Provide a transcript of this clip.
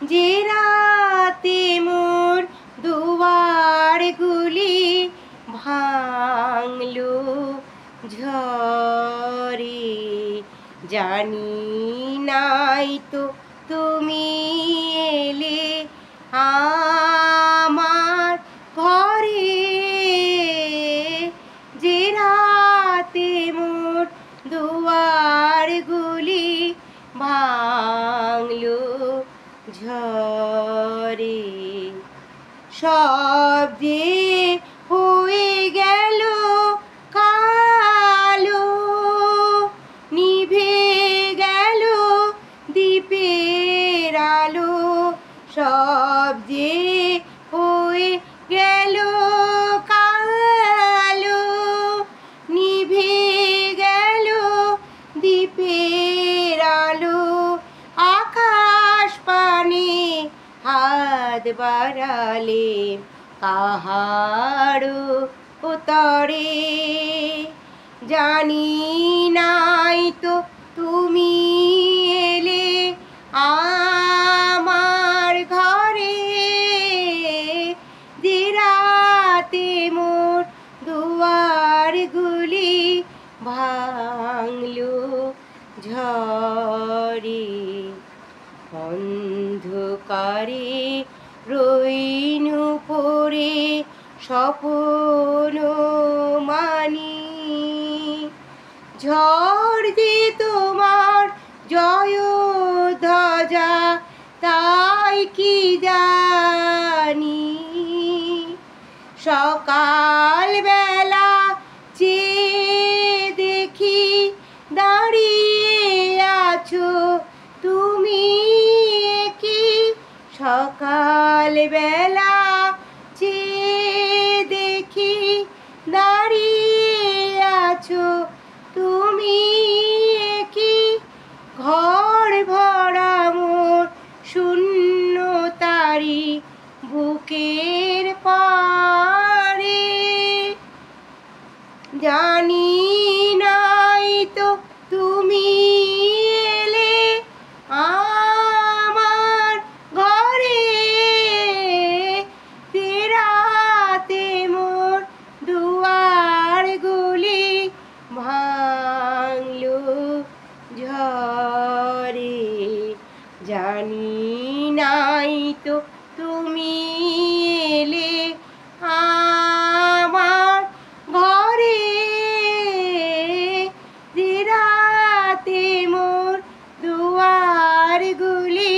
যে রাতে মোর দুয়ারগুলি ভাঙলো ঝড়ে, জানি নাই তো তুমি এলে আমার ঘরে। যে রাতে মোর দুয়ারগুলি ভাঙলো ঝড়ে, সব যে হয়ে গেল কালো, নিভে গেল দীপের আলো, সব যে হয়ে গেল কালো, নিভে গেল দীপের আলো। আকাশ পানে হাত বাড়ালে কাহারো তরে, জানি নাই তো তুমি এলে আমার ঘরে। যে রাতে মোর দুয়ারগুলি ভাঙলো ঝড়ে, অন্ধকারে রইনু পড়ে স্বপ্ন মানি। ঝড় যে তোমার জয় ধ্বজা তাই কি জানি, সকাল বেলা চেয়ে দেখি দাঁড়িয়ে আছো তুমি কি। সকাল বেলা চেয়ে দেখি দাঁড়িয়ে আছো তুমি কি। ঘর ভরা মোর শূন্য তারি বুকের পারে, জানি নাই তো তুমি এলে আমার ঘরে। যে রাতে মোর দুয়ারগুলি ভাঙলো ঝড়ে, জানি নাই তো তুমি এলে আমার ঘরে। যে রাতে মোর দুয়ারগুলি